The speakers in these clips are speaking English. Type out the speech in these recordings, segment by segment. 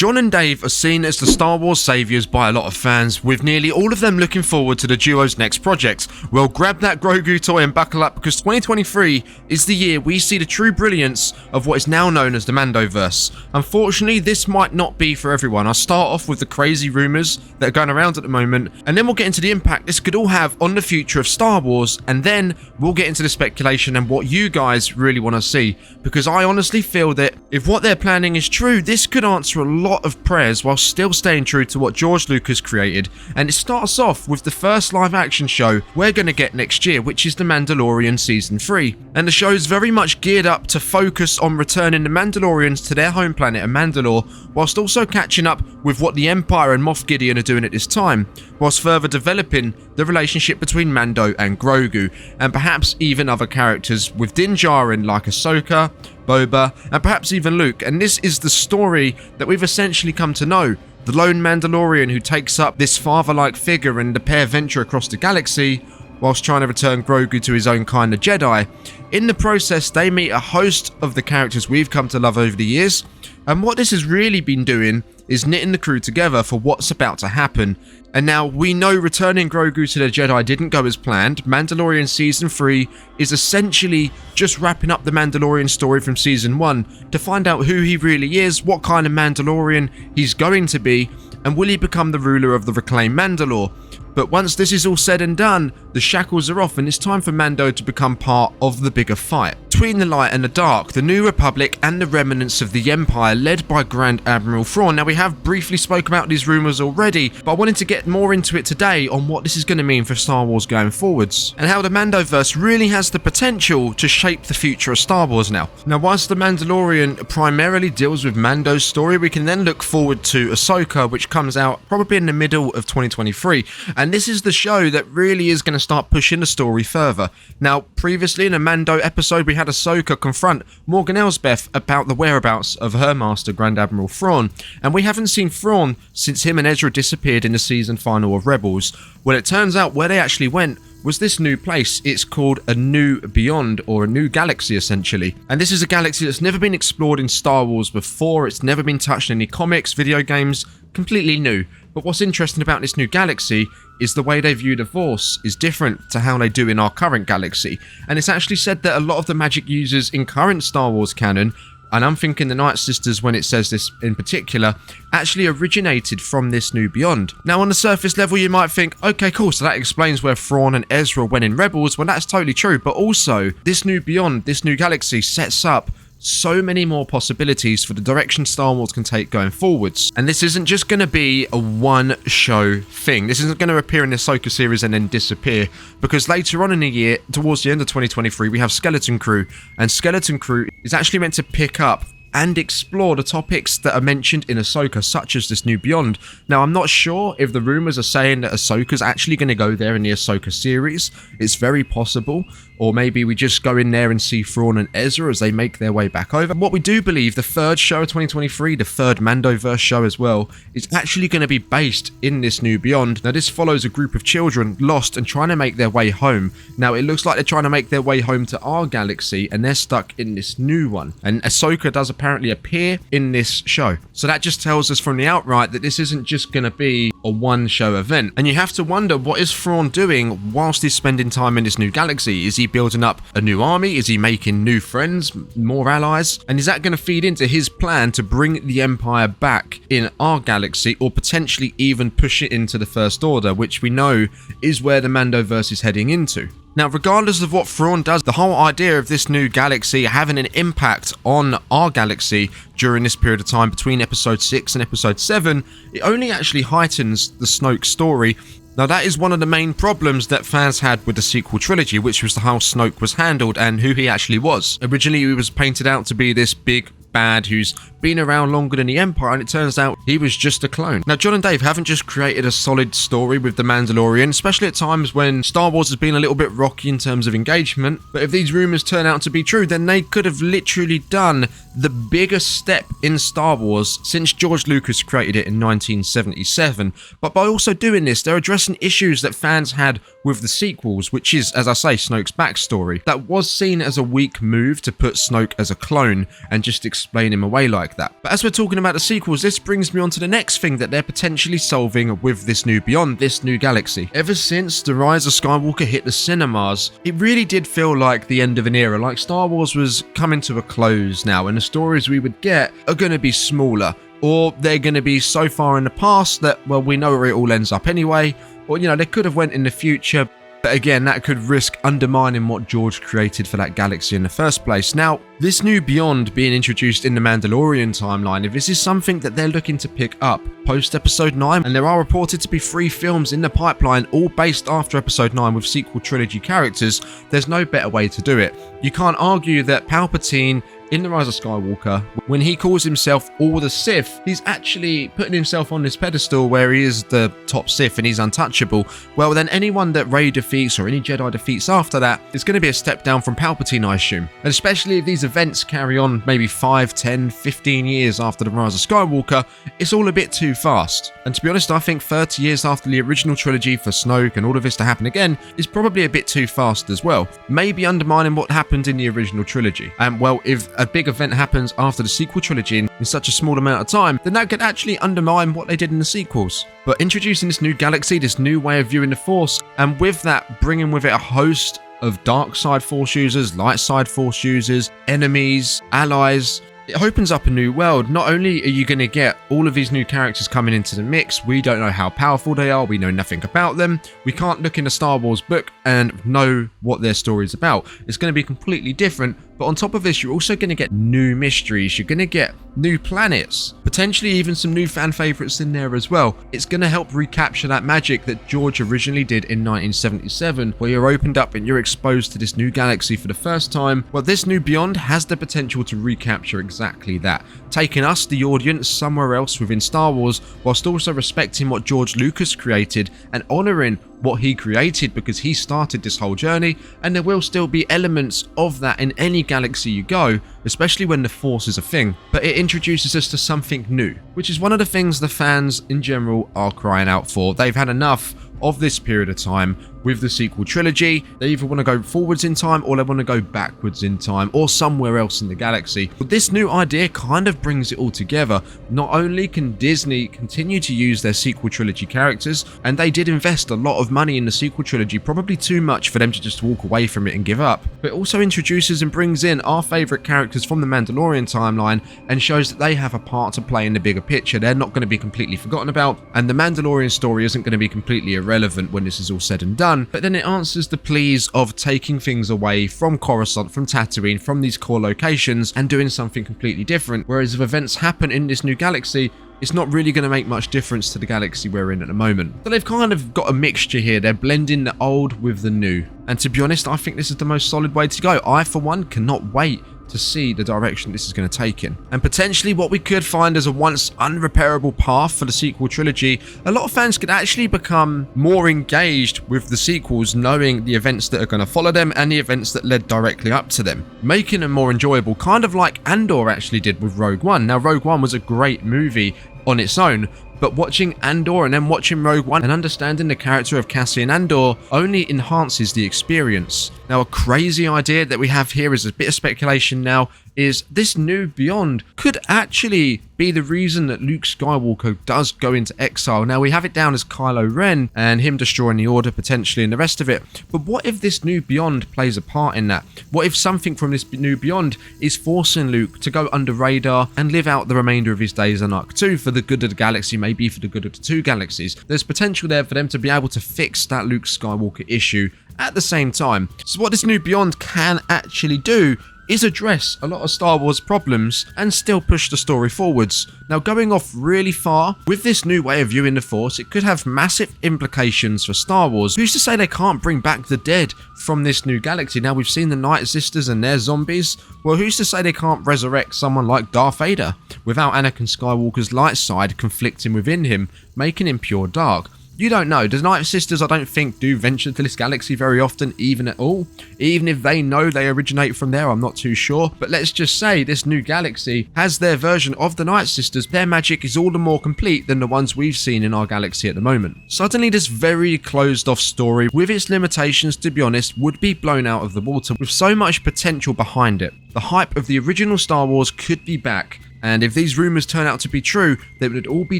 John and Dave are seen as the Star Wars saviours by a lot of fans, with nearly all of them looking forward to the duo's next project. Well, grab that Grogu toy and buckle up, because 2023 is the year we see the true brilliance of what is now known as the Mandoverse. Unfortunately, this might not be for everyone. I'll start off with the crazy rumours that are going around at the moment, and then we'll get into the impact this could all have on the future of Star Wars, and then we'll get into the speculation and what you guys really want to see, because I honestly feel that if what they're planning is true, this could answer a lot of prayers while still staying true to what George Lucas created. And it starts off with the first live action show we're going to get next year, which is The Mandalorian Season 3. And the show is very much geared up to focus on returning the Mandalorians to their home planet of Mandalore, whilst also catching up with what the Empire and Moff Gideon are doing at this time, whilst further developing the relationship between Mando and Grogu, and perhaps even other characters with Din Djarin like Ahsoka, Boba, and perhaps even Luke. And this is the story that we've essentially come to know. The lone Mandalorian who takes up this father-like figure, and the pair venture across the galaxy whilst trying to return Grogu to his own kind of Jedi. In the process, they meet a host of the characters we've come to love over the years, and what this has really been doing is knitting the crew together for what's about to happen. And now we know returning Grogu to the Jedi didn't go as planned. Mandalorian Season 3 is essentially just wrapping up the Mandalorian story from Season 1 to find out who he really is, what kind of Mandalorian he's going to be, and will he become the ruler of the reclaimed Mandalore. But once this is all said and done, the shackles are off and it's time for Mando to become part of the bigger fight. Between the light and the dark, the New Republic and the remnants of the Empire led by Grand Admiral Thrawn. Now, we have briefly spoke about these rumours already, but I wanted to get more into it today on what this is going to mean for Star Wars going forwards, and how the Mandoverse really has the potential to shape the future of Star Wars now. Now, whilst The Mandalorian primarily deals with Mando's story, we can then look forward to Ahsoka, which comes out probably in the middle of 2023. And this is the show that really is going to start pushing the story further. Now, previously in a Mando episode, we had Ahsoka confront Morgan Elsbeth about the whereabouts of her master, Grand Admiral Thrawn. And we haven't seen Thrawn since him and Ezra disappeared in the season final of Rebels. Well, it turns out where they actually went was this new place. It's called a new beyond, or a new galaxy essentially. And this is a galaxy that's never been explored in Star Wars before. It's never been touched in any comics, video games, completely new. But what's interesting about this new galaxy is the way they view the Force is different to how they do in our current galaxy. And it's actually said that a lot of the magic users in current Star Wars canon, and I'm thinking the Night Sisters when it says this in particular, actually originated from this new beyond. Now, on the surface level, you might think, okay, cool, so that explains where Thrawn and Ezra went in Rebels. Well, that's totally true, but also this new beyond, this new galaxy sets up so many more possibilities for the direction Star Wars can take going forwards. And this isn't just going to be a one-show thing. This isn't going to appear in the Ahsoka series and then disappear, because later on in the year, towards the end of 2023, we have Skeleton Crew, and Skeleton Crew is actually meant to pick up and explore the topics that are mentioned in Ahsoka, such as this new beyond. Now, I'm not sure if the rumours are saying that Ahsoka's actually going to go there in the Ahsoka series. It's very possible. Or maybe we just go in there and see Thrawn and Ezra as they make their way back over. What we do believe, the third show of 2023, the third Mandoverse show as well, is actually going to be based in this new beyond. Now, this follows a group of children lost and trying to make their way home. Now, it looks like they're trying to make their way home to our galaxy, and they're stuck in this new one. And Ahsoka does apparently appear in this show. So that just tells us from the outright that this isn't just going to be a one-show event. And you have to wonder, what is Thrawn doing whilst he's spending time in this new galaxy? Is he building up a new army? Is he making new friends, more allies? And is that going to feed into his plan to bring the Empire back in our galaxy, or potentially even push it into the First Order, which we know is where the Mandoverse is heading into? Now, regardless of what Thrawn does, the whole idea of this new galaxy having an impact on our galaxy during this period of time between episode 6 and episode 7, it only actually heightens the Snoke story. Now, that is one of the main problems that fans had with the sequel trilogy, which was how Snoke was handled and who he actually was. Originally, he was painted out to be this big bad who's been around longer than the Empire, and it turns out he was just a clone. Now, John and Dave haven't just created a solid story with The Mandalorian, especially at times when Star Wars has been a little bit rocky in terms of engagement, but if these rumours turn out to be true, then they could have literally done the biggest step in Star Wars since George Lucas created it in 1977. But by also doing this, they're addressing issues that fans had with the sequels, which is, as I say, Snoke's backstory. That was seen as a weak move to put Snoke as a clone and just explain him away like that. But as we're talking about the sequels, this brings me on to the next thing that they're potentially solving with this new Beyond, this new galaxy. Ever since The Rise of Skywalker hit the cinemas, it really did feel like the end of an era, like Star Wars was coming to a close now, and the stories we would get are going to be smaller, or they're going to be so far in the past that, well, we know where it all ends up anyway, or, you know, they could have went in the future. But again, that could risk undermining what George created for that galaxy in the first place. Now, this new Beyond being introduced in the Mandalorian timeline, if this is something that they're looking to pick up post Episode 9, and there are reported to be 3 films in the pipeline, all based after Episode 9 with sequel trilogy characters, there's no better way to do it. You can't argue that Palpatine in The Rise of Skywalker, when he calls himself all the Sith, he's actually putting himself on this pedestal where he is the top Sith and he's untouchable. Well, then anyone that Rey defeats or any Jedi defeats after that is going to be a step down from Palpatine, I assume. And especially if these events carry on maybe 5, 10, 15 years after The Rise of Skywalker, it's all a bit too fast. And to be honest, I think 30 years after the original trilogy for Snoke and all of this to happen again is probably a bit too fast as well. Maybe undermining what happened in the original trilogy. And well, if a big event happens after the sequel trilogy in such a small amount of time, then that could actually undermine what they did in the sequels. But introducing this new galaxy, this new way of viewing the Force, and with that bringing with it a host of dark side Force users, light side Force users, enemies, allies, it opens up a new world. Not only are you going to get all of these new characters coming into the mix, we don't know how powerful they are, we know nothing about them, we can't look in a Star Wars book and know what their story is about. It's going to be completely different, but on top of this, you're also going to get new mysteries, you're going to get new planets, potentially even some new fan favourites in there as well. It's going to help recapture that magic that George originally did in 1977, where you're opened up and you're exposed to this new galaxy for the first time. Well, this new Beyond has the potential to recapture exactly that, taking us, the audience, somewhere else within Star Wars, whilst also respecting what George Lucas created and honouring what he created, because he started this whole journey, and there will still be elements of that in any galaxy you go, especially when the Force is a thing. But it introduces us to something new, which is one of the things the fans in general are crying out for. They've had enough of this period of time with the sequel trilogy. They either want to go forwards in time or they want to go backwards in time or somewhere else in the galaxy. But this new idea kind of brings it all together. Not only can Disney continue to use their sequel trilogy characters, and they did invest a lot of money in the sequel trilogy, probably too much for them to just walk away from it and give up, but it also introduces and brings in our favourite characters from the Mandalorian timeline and shows that they have a part to play in the bigger picture. They're not going to be completely forgotten about, and the Mandalorian story isn't going to be completely irrelevant when this is all said and done. But then it answers the pleas of taking things away from Coruscant, from Tatooine, from these core locations, and doing something completely different. Whereas if events happen in this new galaxy, it's not really going to make much difference to the galaxy we're in at the moment. So they've kind of got a mixture here. They're blending the old with the new. And to be honest, I think this is the most solid way to go. I, for one, cannot wait to see the direction this is going to take in. And potentially what we could find as a once unrepairable path for the sequel trilogy, a lot of fans could actually become more engaged with the sequels, knowing the events that are going to follow them and the events that led directly up to them, making them more enjoyable, kind of like Andor actually did with Rogue One. Now, Rogue One was a great movie on its own, but watching Andor and then watching Rogue One and understanding the character of Cassian Andor only enhances the experience. Now, a crazy idea that we have here is a bit of speculation now, is this new Beyond could actually be the reason that Luke Skywalker does go into exile. Now, we have it down as Kylo Ren and him destroying the Order potentially and the rest of it, but what if this new Beyond plays a part in that? What if something from this new Beyond is forcing Luke to go under radar and live out the remainder of his days on Arc 2 for the good of the galaxy, maybe for the good of the two galaxies? There's potential there for them to be able to fix that Luke Skywalker issue at the same time. So what this new Beyond can actually do is address a lot of Star Wars problems and still push the story forwards. Now, going off really far, with this new way of viewing the Force, it could have massive implications for Star Wars. Who's to say they can't bring back the dead from this new galaxy? Now, we've seen the Night Sisters and their zombies. Well, who's to say they can't resurrect someone like Darth Vader without Anakin Skywalker's light side conflicting within him, making him pure dark? You don't know. The Night Sisters, I don't think, do venture to this galaxy very often, even at all. Even if they know they originate from there, I'm not too sure. But let's just say this new galaxy has their version of the Night Sisters. Their magic is all the more complete than the ones we've seen in our galaxy at the moment. Suddenly, this very closed-off story, with its limitations, to be honest, would be blown out of the water with so much potential behind it. The hype of the original Star Wars could be back. And if these rumours turn out to be true, then it would all be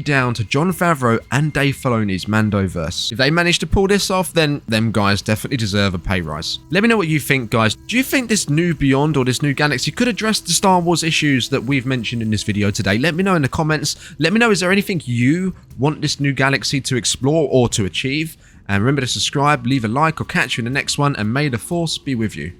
down to Jon Faverau and Dave Filoni's Mandoverse. If they manage to pull this off, then them guys definitely deserve a pay rise. Let me know what you think, guys. Do you think this new Beyond or this new galaxy could address the Star Wars issues that we've mentioned in this video today? Let me know in the comments. Let me know, is there anything you want this new galaxy to explore or to achieve? And remember to subscribe, leave a like, or catch you in the next one, and may the Force be with you.